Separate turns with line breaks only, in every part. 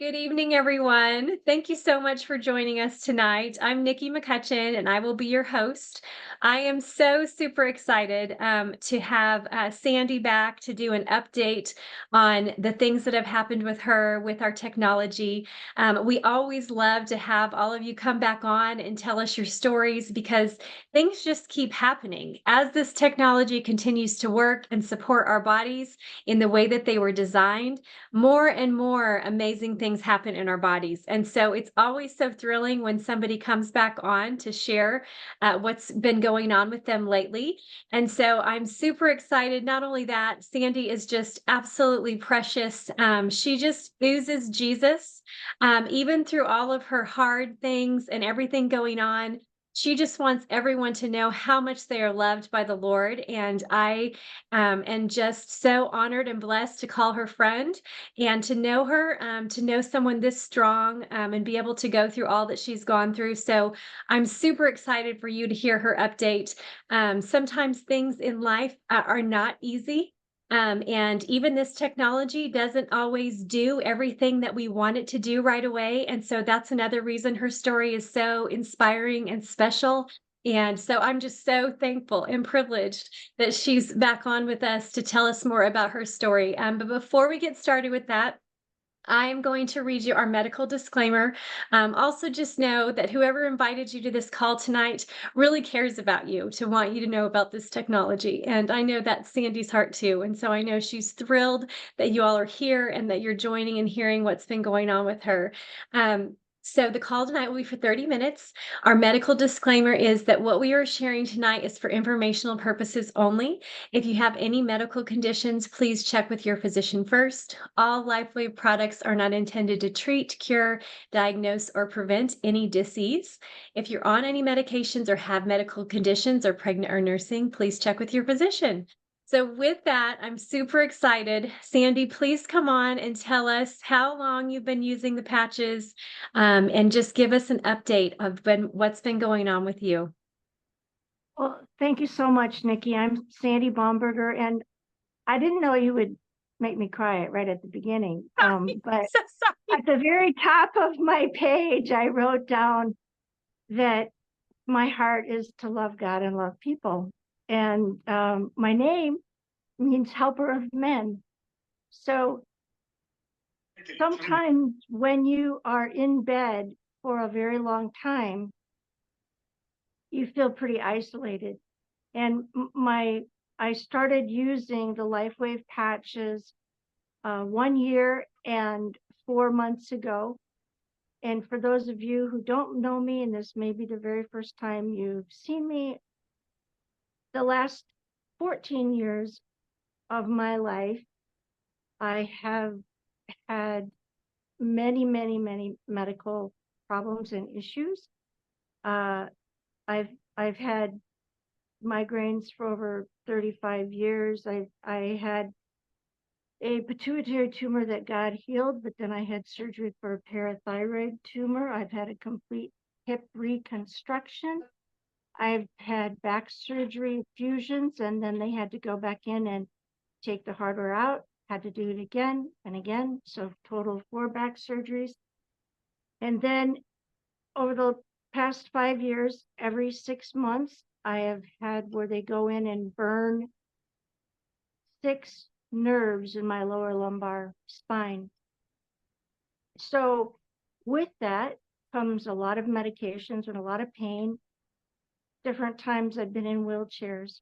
Good evening, everyone. Thank you so much for joining us tonight. I'm Nikki McCutchen, and I will be your host. I am so super excited to have Sandy back to do an update on the things that have happened with her with our technology. We always love to have all of you come back on and tell us your stories because things just keep happening as this technology continues to work and support our bodies in the way that they were designed. More and more amazing things happen in our bodies. And so it's always so thrilling when somebody comes back on to share what's been going on with them lately. And so I'm super excited. Not only that, Sandy is just absolutely precious. She just oozes Jesus, even through all of her hard things and everything going on. She just wants everyone to know how much they are loved by the Lord. And I am just so honored and blessed to call her friend and to know her, to know someone this strong, and be able to go through all that she's gone through. So I'm super excited for you to hear her update. Sometimes things in life are not easy. And even this technology doesn't always do everything that we want it to do right away. And so that's another reason her story is so inspiring and special. And so I'm just so thankful and privileged that she's back on with us to tell us more about her story. But before we get started with that, I'm going to read you our medical disclaimer. Also, just know that whoever invited you to this call tonight really cares about you to want you to know about this technology. And I know that's Sandy's heart too. And so I know she's thrilled that you all are here and that you're joining and hearing what's been going on with her. So the call tonight will be for 30 minutes. Our medical disclaimer is that what we are sharing tonight is for informational purposes only. If you have any medical conditions, please check with your physician first. All LifeWave products are not intended to treat, cure, diagnose, or prevent any disease. If you're on any medications or have medical conditions or pregnant or nursing, please check with your physician. So with that, I'm super excited. Sandy, please come on and tell us how long you've been using the patches, and just give us an update of what's been going on with you.
Well, thank you so much, Nikki. I'm Sandy Baumberger, and I didn't know you would make me cry right at the beginning. But
So sorry.
at the very top of my page, I wrote down that my heart is to love God and love people. And my name means helper of men. So sometimes when you are in bed for a very long time, you feel pretty isolated. And I started using the LifeWave patches 1 year and 4 months ago. And for those of you who don't know me, and this may be the very first time you've seen me, the last 14 years of my life, I have had many, many, many medical problems and issues. Uh, I've had migraines for over 35 years. I had a pituitary tumor that God healed, but then I had surgery for a parathyroid tumor. I've had a complete hip reconstruction. I've had back surgery fusions, and then they had to go back in and take the hardware out, had to do it again and again. So total of 4 back surgeries. And then over the past 5 years, every 6 months, I have had where they go in and burn 6 nerves in my lower lumbar spine. So with that comes a lot of medications and a lot of pain. Different times I've been in wheelchairs.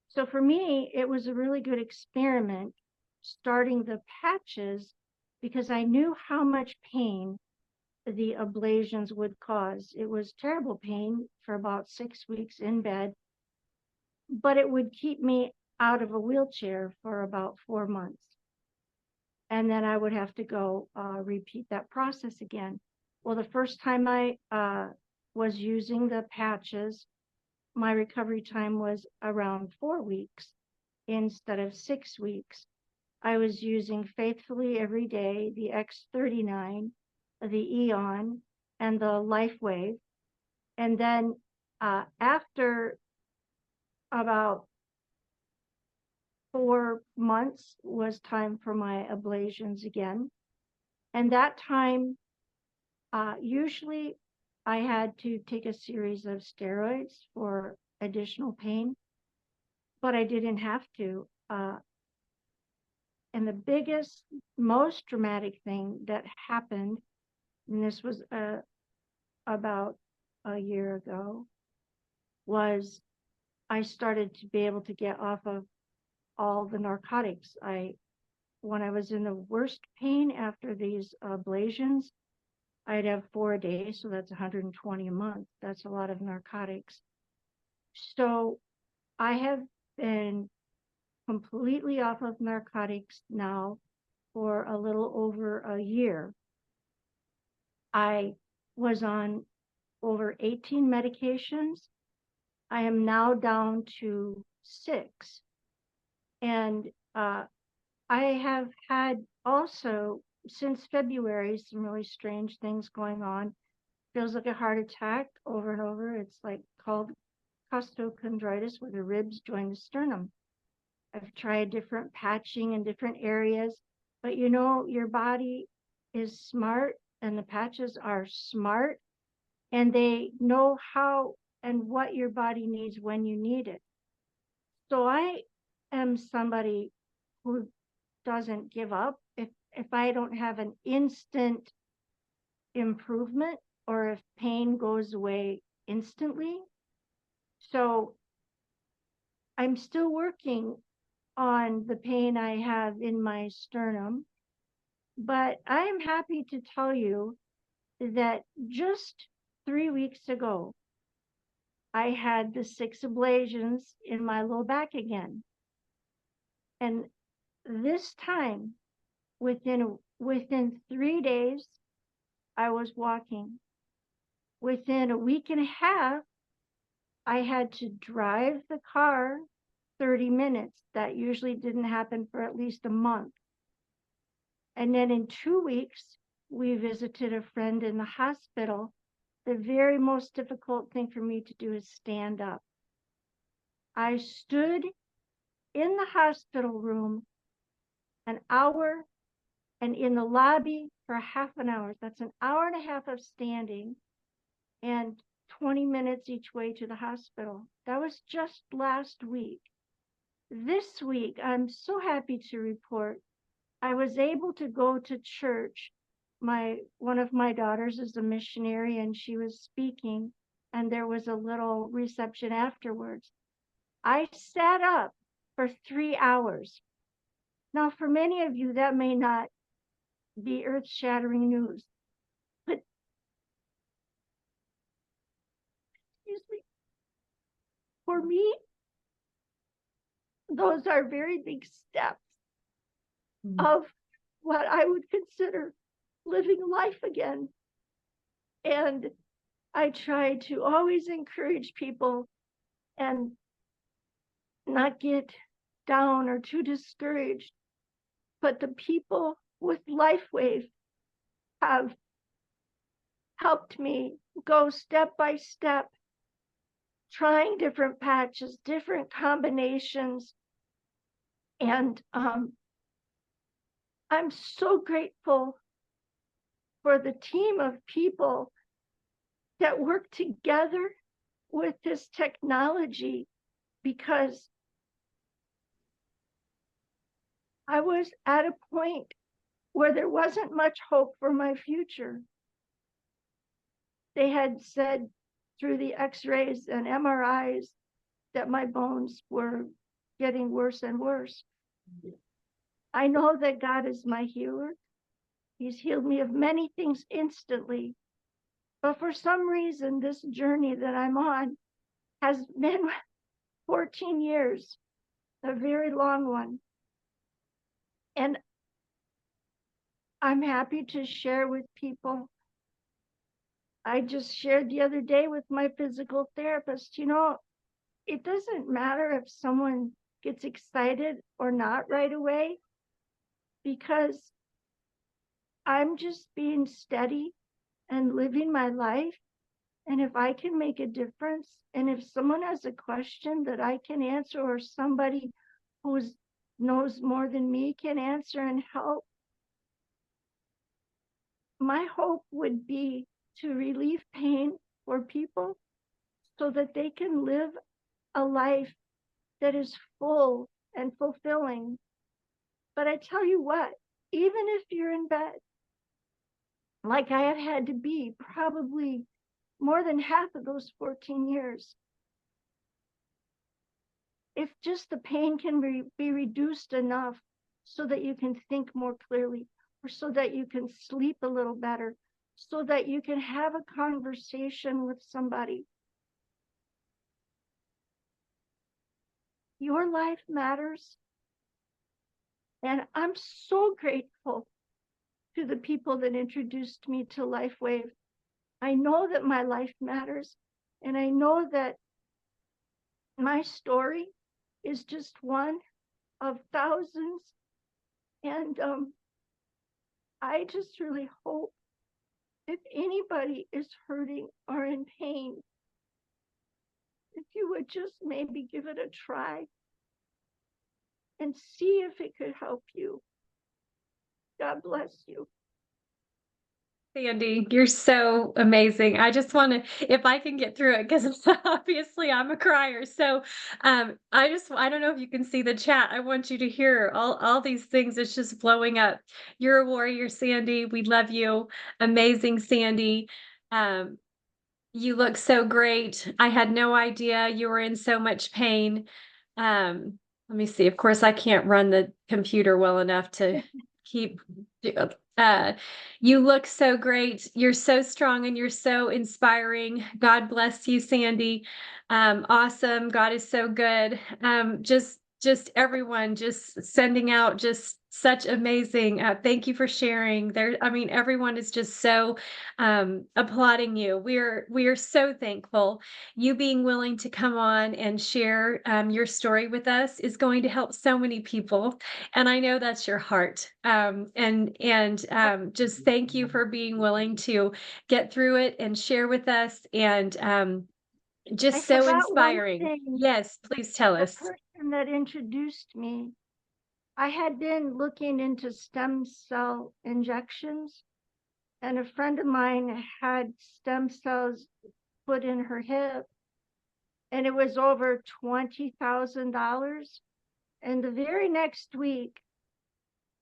So for me, it was a really good experiment starting the patches because I knew how much pain the ablations would cause. It was terrible pain for about 6 weeks in bed, but it would keep me out of a wheelchair for about 4 months. And then I would have to go repeat that process again. Well, the first time I was using the patches, my recovery time was around 4 weeks instead of 6 weeks. I was using faithfully every day the X39, the Eon, and the LifeWave. And then after about 4 months was time for my ablations again. And that time, usually I had to take a series of steroids for additional pain, but I didn't have to. And the biggest, most dramatic thing that happened, and this was about a year ago, was I started to be able to get off of all the narcotics. When I was in the worst pain after these ablations, I'd have 4 a day, so that's 120 a month. That's a lot of narcotics. So I have been completely off of narcotics now for a little over a year. I was on over 18 medications. I am now down to 6. And I have had also, since February, some really strange things going on. Feels like a heart attack over and over. It's like called costochondritis, where the ribs join the sternum. I've tried different patching in different areas, but you know, your body is smart and the patches are smart, and they know how and what your body needs when you need it. So I am somebody who doesn't give up. If I don't have an instant improvement, or if pain goes away instantly. So I'm still working on the pain I have in my sternum, but I am happy to tell you that just 3 weeks ago, I had the 6 ablations in my low back again. And this time, within 3 days, I was walking. Within a week and a half, I had to drive the car 30 minutes. That usually didn't happen for at least a month. And then in 2 weeks, we visited a friend in the hospital. The very most difficult thing for me to do is stand up. I stood in the hospital room an hour and in the lobby for half an hour. That's an hour and a half of standing and 20 minutes each way to the hospital. That was just last week. This week, I'm so happy to report I was able to go to church. One of my daughters is a missionary, and she was speaking, and there was a little reception afterwards. I sat up for 3 hours. Now, for many of you, that may not be earth-shattering news, but excuse me, for me, those are very big steps of what I would consider living life again. And I try to always encourage people and not get down or too discouraged. But the people with LifeWave have helped me go step by step, trying different patches, different combinations. And I'm so grateful for the team of people that work together with this technology, because I was at a point where there wasn't much hope for my future. They had said through the x-rays and MRIs that my bones were getting worse and worse. I know that God is my healer. He's healed me of many things instantly. But for some reason, this journey that I'm on has been 14 years, a very long one. And I'm happy to share with people. I just shared the other day with my physical therapist, you know, it doesn't matter if someone gets excited or not right away, because I'm just being steady and living my life. And if I can make a difference, and if someone has a question that I can answer, or somebody who knows more than me can answer and help, my hope would be to relieve pain for people so that they can live a life that is full and fulfilling. But I tell you what, even if you're in bed, like I have had to be probably more than half of those 14 years, if just the pain can be reduced enough so that you can think more clearly, or so that you can sleep a little better, so that you can have a conversation with somebody, your life matters. And I'm so grateful to the people that introduced me to LifeWave. I know that my life matters, and I know that my story is just one of thousands. And I just really hope if anybody is hurting or in pain, if you would just maybe give it a try and see if it could help you. God bless you.
Sandy, you're so amazing. I just want to, if I can get through it, because obviously I'm a crier. So I don't know if you can see the chat. I want you to hear all these things. It's just blowing up. You're a warrior, Sandy. We love you. Amazing, Sandy. Um, you look so great. I had no idea you were in so much pain. Let me see. Of course, I can't run the computer well enough to keep. Uh, you look so great. You're so strong and you're so inspiring. God bless you, Sandy. Awesome. God is so good. Just everyone just sending out just such amazing. Thank you for sharing there. I mean, everyone is just so applauding you. We are so thankful. You being willing to come on and share your story with us is going to help so many people, and I know that's your heart. Just thank you for being willing to get through it and share with us, and
I
just so
forgot one
inspiring.
thing.
Yes, please tell
The
us.
person that introduced me, I had been looking into stem cell injections, and a friend of mine had stem cells put in her hip, and it was over $20,000. And the very next week,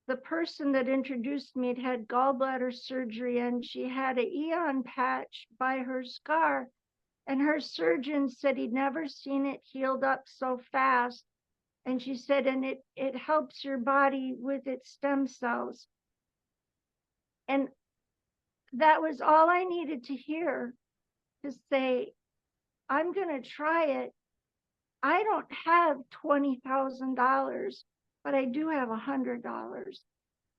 the person that introduced me had gallbladder surgery, and she had an Eon patch by her scar. And her surgeon said he'd never seen it healed up so fast. And she said, and it helps your body with its stem cells. And that was all I needed to hear to say, I'm going to try it. I don't have $20,000, but I do have $100.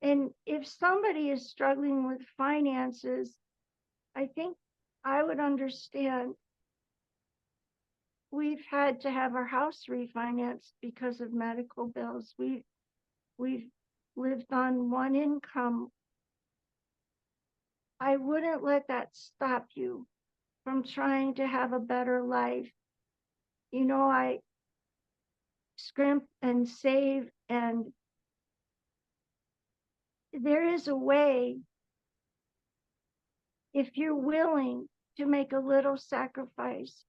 And if somebody is struggling with finances, I think I would understand. We've had to have our house refinanced because of medical bills. We've lived on one income. I wouldn't let that stop you from trying to have a better life. You know, I scrimp and save, and there is a way, if you're willing to make a little sacrifice,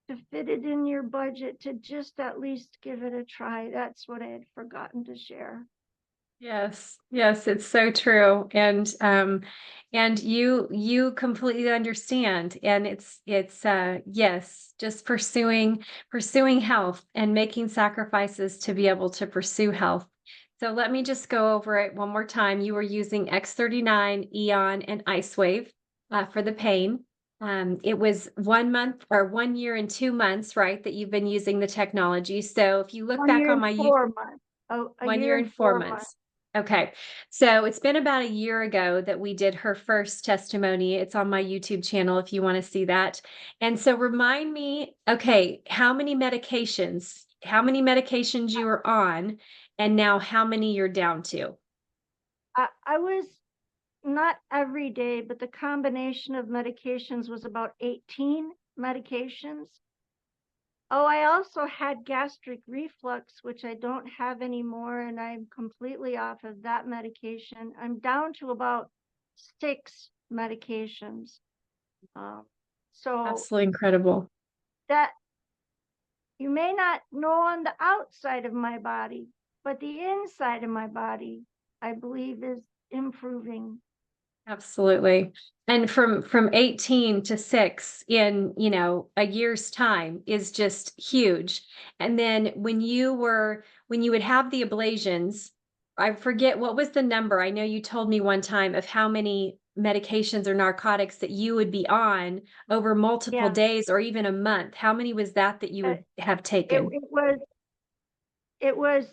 to fit it in your budget, to just at least give it a try. That's what I had forgotten to share.
Yes, yes, it's so true. And you completely understand. And it's yes, just pursuing health and making sacrifices to be able to pursue health. So let me just go over it one more time. You were using X39, Eon, and IceWave for the pain. It was 1 month or 1 year and 2 months, right, that you've been using the technology. So if you look
One
back
year
on
and
my
4 months. Oh, a
one
year
year
and
and four
4 months.
months. Okay. So it's been about a year ago that we did her first testimony. It's on my YouTube channel if you want to see that. And so remind me, okay, how many medications you were on, and now how many you're down to?
I was not every day, but the combination of medications was about 18 medications. Oh, I also had gastric reflux, which I don't have anymore, and I'm completely off of that medication. I'm down to about 6 medications. So
Absolutely incredible.
that you may not know on the outside of my body, but the inside of my body, I believe, is improving.
Absolutely. And from 18 to 6 in, a year's time is just huge. And then when you would have the ablations, I forget what was the number. I know you told me one time of how many medications or narcotics that you would be on over multiple
Yeah,
days or even a month. How many was that you
uh,
would have
it,
taken?
it was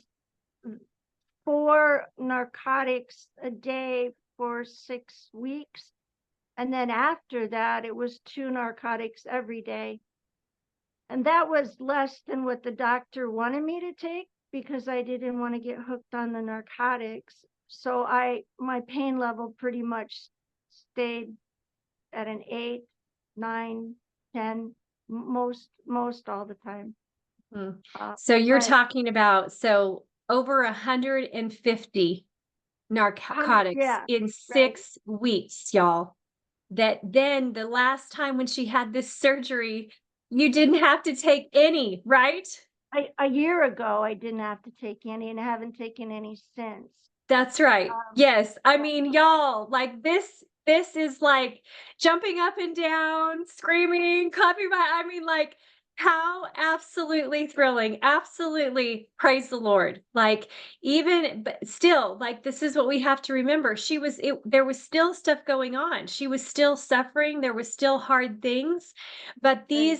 4 narcotics a day for 6 weeks. And then after that, it was 2 narcotics every day. And that was less than what the doctor wanted me to take because I didn't want to get hooked on the narcotics. So my pain level pretty much stayed at an 8, 9, 10, most all the time.
Mm.
Uh,
So you're
but
talking about over 150 narcotics
yeah,
in
right.
6 weeks, y'all. That then the last time when she had this surgery, you didn't have to take any, right?
A year ago, I didn't have to take any, and I haven't taken any since.
That's right.
Um,
Yes. I
yeah,
mean, y'all, like this is like jumping up and down, screaming, clapping my I mean, like, how absolutely thrilling. Absolutely praise the Lord. Like, even but still, like, this is what we have to remember. There was still stuff going on. She was still suffering. There was still hard things. But
right.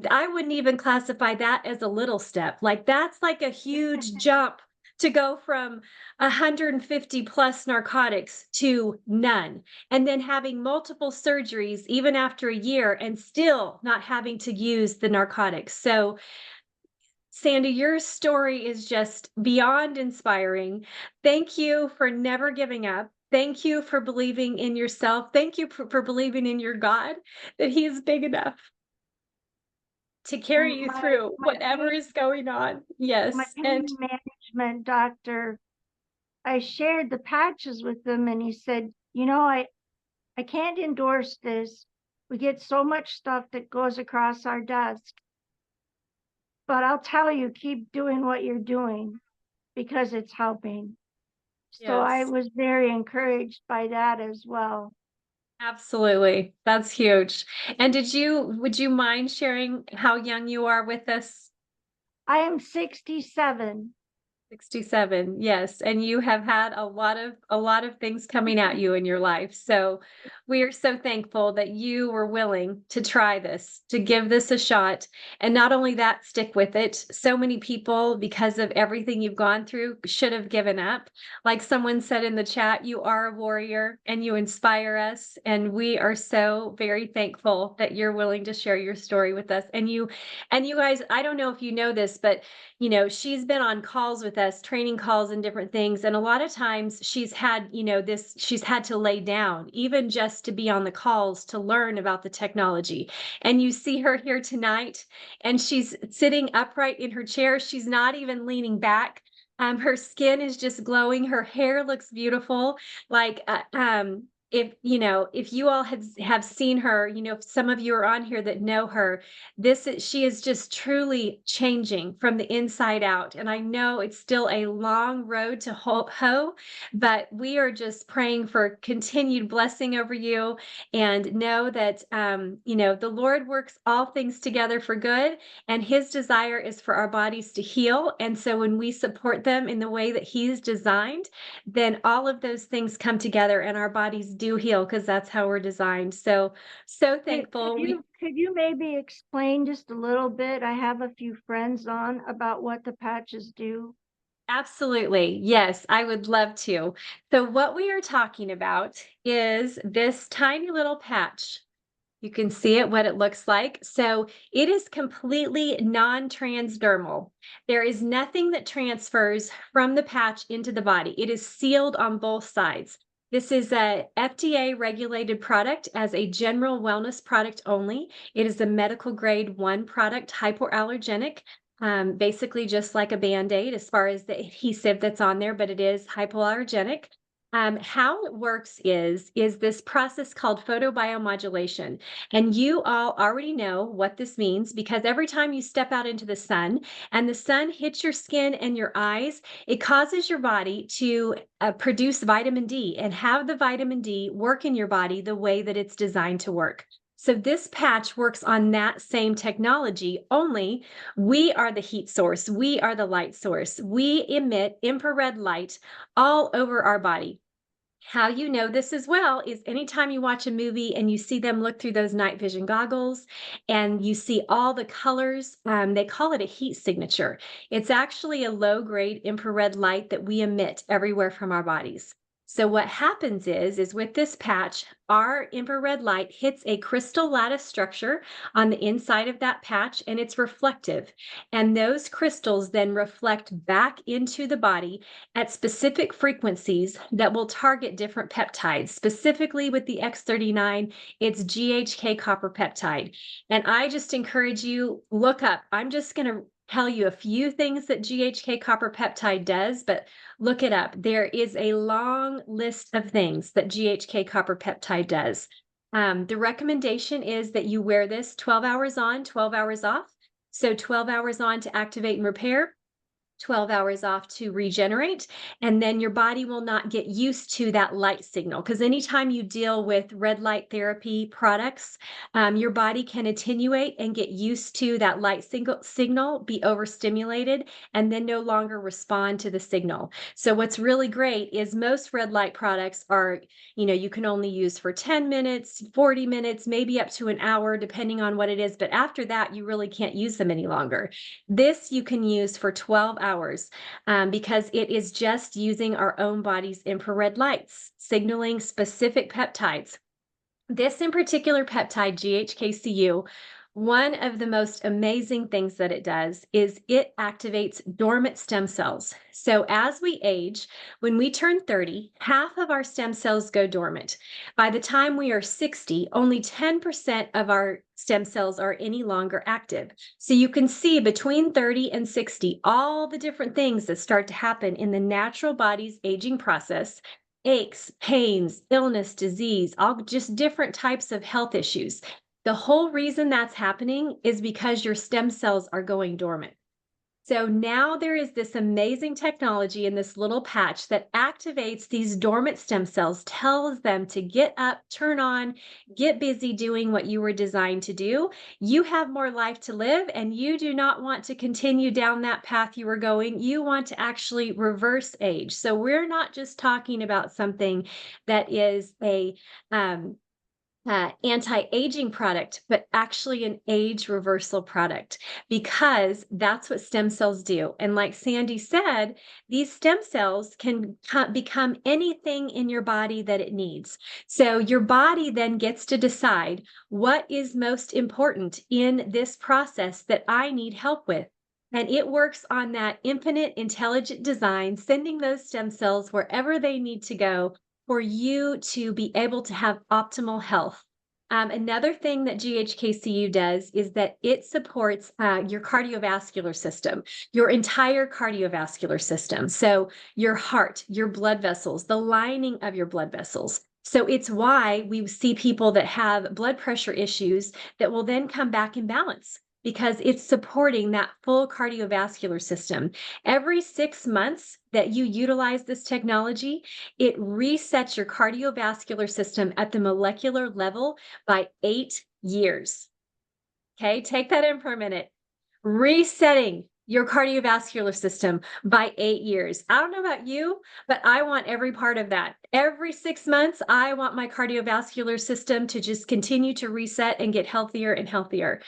I wouldn't even classify that as a little step. Like, that's like a huge jump to go from 150 plus narcotics to none, and then having multiple surgeries even after a year and still not having to use the narcotics. So, Sandy, your story is just beyond inspiring. Thank you for never giving up. Thank you for believing in yourself. Thank you for believing in your God, that He is big enough to carry you
My
through
my
whatever
pain
is going on.
my
Yes. And
pain management doctor, I shared the patches with him, and he said, I can't endorse this. We get so much stuff that goes across our desk, but I'll tell you, keep doing what you're doing because it's helping. So I
yes.
was very encouraged by that as well.
Absolutely. That's huge. And would you mind sharing how young you are with us?
I am 67.
67. Yes, and you have had a lot of things coming at you in your life. So we are so thankful that you were willing to try this, to give this a shot, and not only that, stick with it. So many people, because of everything you've gone through, should have given up. Like someone said in the chat, you are a warrior and you inspire us, and we are so very thankful that you're willing to share your story with us. And you guys, I don't know if you know this, but she's been on calls with us, training calls and different things. And a lot of times she's had to lay down, even just to be on the calls to learn about the technology. And you see her here tonight, and she's sitting upright in her chair. She's not even leaning back. Her skin is just glowing. Her hair looks beautiful. Like, if you all have seen her, if some of you are on here that know her, she is just truly changing from the inside out. And I know it's still a long road to hoe, but we are just praying for continued blessing over you, and know that the Lord works all things together for good, and His desire is for our bodies to heal. And so when we support them in the way that He's designed, then all of those things come together and our bodies do heal, because that's how we're designed. So
Could
thankful.
you could you maybe explain just a little bit? I have a few friends on about what the patches do.
Absolutely. Yes, I would love to. So, what we are talking about is this tiny little patch. You can see it, what it looks like. So, it is completely non transdermal. There is nothing that transfers from the patch into the body, it is sealed on both sides. This is a FDA regulated product as a general wellness product only. It is a medical grade 1 product, hypoallergenic. Basically just like a Band-Aid as far as the adhesive that's on there, but it is hypoallergenic. How it works is this process called photobiomodulation. And you all already know what this means because every time you step out into the sun and the sun hits your skin and your eyes, it causes your body to produce vitamin D and have the vitamin D work in your body the way that it's designed to work. So this patch works on that same technology, only we are the heat source. We are the light source. We emit infrared light all over our body. How you know this as well is anytime you watch a movie and you see them look through those night vision goggles and you see all the colors, they call it a heat signature. It's actually a low grade infrared light that we emit everywhere from our bodies. So what happens is with this patch, our infrared light hits a crystal lattice structure on the inside of that patch and it's reflective. And those crystals then reflect back into the body at specific frequencies that will target different peptides. Specifically with the X39, it's GHK copper peptide. And I just encourage you, look up. I'm just going to tell you a few things that GHK copper peptide does, but look it up. There is a long list of things that GHK copper peptide does. The recommendation is that you wear this 12 hours on, 12 hours off. So 12 hours on to activate and repair, 12 hours off to regenerate, and then your body will not get used to that light signal. Because anytime you deal with red light therapy products, your body can attenuate and get used to that light signal, be overstimulated, and then no longer respond to the signal. So what's really great is most red light products are, you can only use for 10 minutes, 40 minutes, maybe up to an hour, depending on what it is. But after that, you really can't use them any longer. This you can use for 12 hours because it is just using our own body's infrared lights, signaling specific peptides. This in particular peptide, GHKCU, one of the most amazing things that it does is it activates dormant stem cells. So as we age, when we turn 30, half of our stem cells go dormant. By the time we are 60, only 10% of our stem cells are any longer active. So you can see between 30 and 60, all the different things that start to happen in the natural body's aging process: aches, pains, illness, disease, all just different types of health issues. The whole reason that's happening is because your stem cells are going dormant. So now there is this amazing technology in this little patch that activates these dormant stem cells, tells them to get up, turn on, get busy doing what you were designed to do. You have more life to live, and you do not want to continue down that path you were going. You want to actually reverse age. So we're not just talking about something that is a anti-aging product, but actually an age reversal product, because that's what stem cells do. And like Sandy said, these stem cells can become anything in your body that it needs. So your body then gets to decide what is most important in this process that I need help with. And it works on that infinite intelligent design, sending those stem cells wherever they need to go for you to be able to have optimal health. Another thing that GHKCU does is that it supports your cardiovascular system, your entire cardiovascular system. So your heart, your blood vessels, the lining of your blood vessels. So it's why we see people that have blood pressure issues that will then come back in balance, because it's supporting that full cardiovascular system. Every 6 months that you utilize this technology, it resets your cardiovascular system at the molecular level by 8 years. Okay, take that in for a minute. Resetting your cardiovascular system by 8 years. I don't know about you, but I want every part of that. Every 6 months, I want my cardiovascular system to just continue to reset and get healthier and healthier.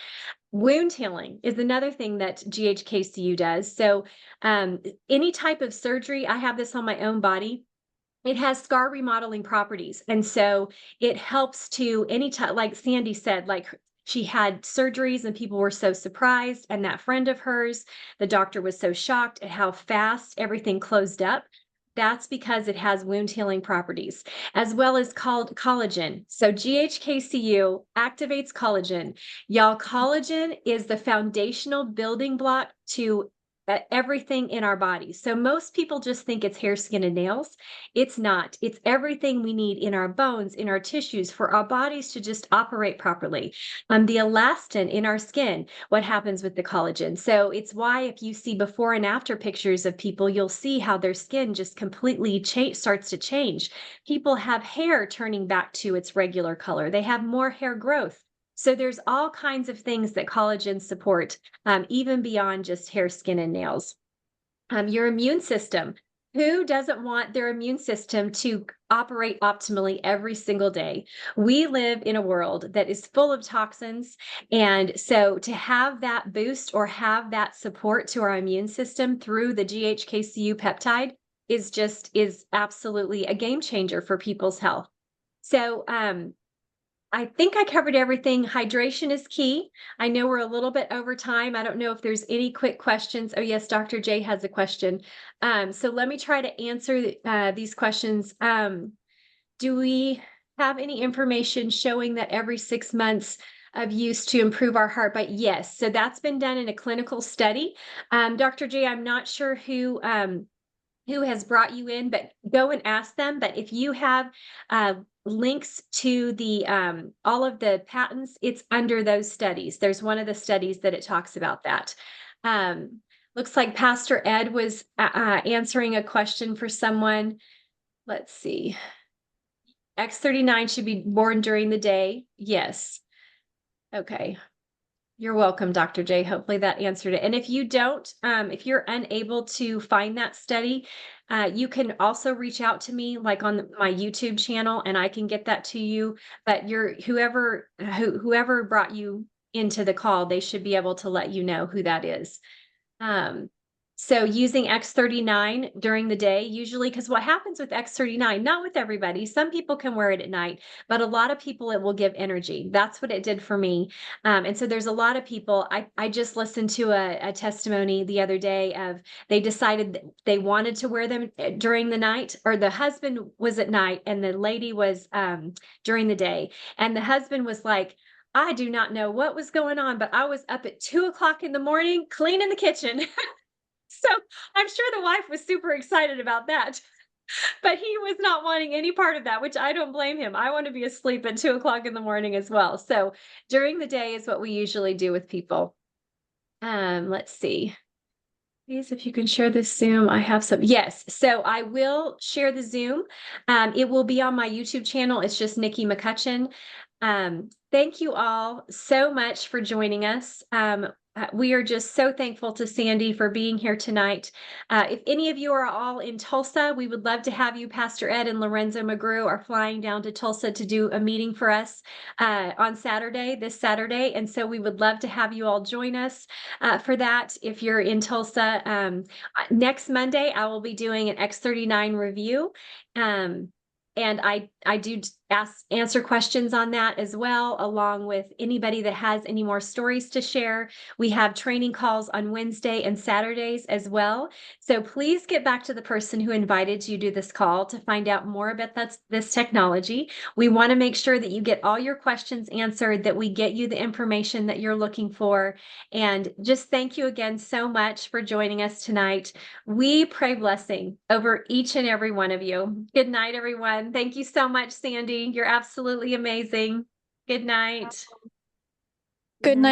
Wound healing is another thing that GHKCU does. So, any type of surgery, I have this on my own body. It has scar remodeling properties. And so it helps to anytime, like Sandy said, like she had surgeries and people were so surprised. And that friend of hers, the doctor was so shocked at how fast everything closed up. That's because it has wound healing properties, as well as called collagen. So GHKCU activates collagen. Y'all, collagen is the foundational building block to everything in our bodies. So most people just think it's hair, skin, and nails. It's not. It's everything we need in our bones, in our tissues, for our bodies to just operate properly. The elastin in our skin, what happens with the collagen. So it's why if you see before and after pictures of people, you'll see how their skin just completely starts to change. People have hair turning back to its regular color. They have more hair growth. So there's all kinds of things that collagen support, even beyond just hair, skin, and nails. Your immune system. Who doesn't want their immune system to operate optimally every single day? We live in a world that is full of toxins. And so to have that boost or have that support to our immune system through the GHKCU peptide is absolutely a game changer for people's health. So, I think I covered everything. Hydration is key. I know we're a little bit over time. I don't know if there's any quick questions. Oh, yes, Dr. J has a question. So let me try to answer these questions. Do we have any information showing that every 6 months of use to improve our heart rate? Yes. So that's been done in a clinical study. Dr. J, I'm not sure who has brought you in, but go and ask them. But if you have links to the all of the patents, it's under those studies. There's one of the studies that it talks about that. Um, Looks like Pastor Ed was answering a question for someone. Let's see. X39 should be born during the day. Yes. Okay. You're welcome, Dr. J. Hopefully that answered it. And if you don't, if you're unable to find that study, you can also reach out to me, like on my YouTube channel, and I can get that to you. But whoever brought you into the call, they should be able to let you know who that is. So using X39 during the day, usually, because what happens with X39, not with everybody, some people can wear it at night, but a lot of people, it will give energy. That's what it did for me. And so there's a lot of people, I just listened to a testimony the other day of they decided that they wanted to wear them during the night, or the husband was at night and the lady was during the day. And the husband was like, I do not know what was going on, but I was up at 2 o'clock in the morning cleaning the kitchen. So I'm sure the wife was super excited about that, but he was not wanting any part of that, which I don't blame him. I want to be asleep at 2 o'clock in the morning as well. So during the day is what we usually do with people. Let's see. Please, if you can share this Zoom, I have some. Yes, so I will share the Zoom. It will be on my YouTube channel. It's just Nikki McCutchen. Thank you all so much for joining us. We are just so thankful to Sandy for being here tonight. If any of you are all in Tulsa, we would love to have you. Pastor Ed and Lorenzo McGrew are flying down to Tulsa to do a meeting for us on Saturday, this Saturday. And so we would love to have you all join us for that if you're in Tulsa. Next Monday, I will be doing an X39 review. And I do answer questions on that as well, along with anybody that has any more stories to share. We have training calls on Wednesday and Saturdays as well. So please get back to the person who invited you to this call to find out more about this technology. We want to make sure that you get all your questions answered, that we get you the information that you're looking for. And just thank you again so much for joining us tonight. We pray blessing over each and every one of you. Good night, everyone. Thank you so much, Sandy. You're absolutely amazing. Good night.
Good night.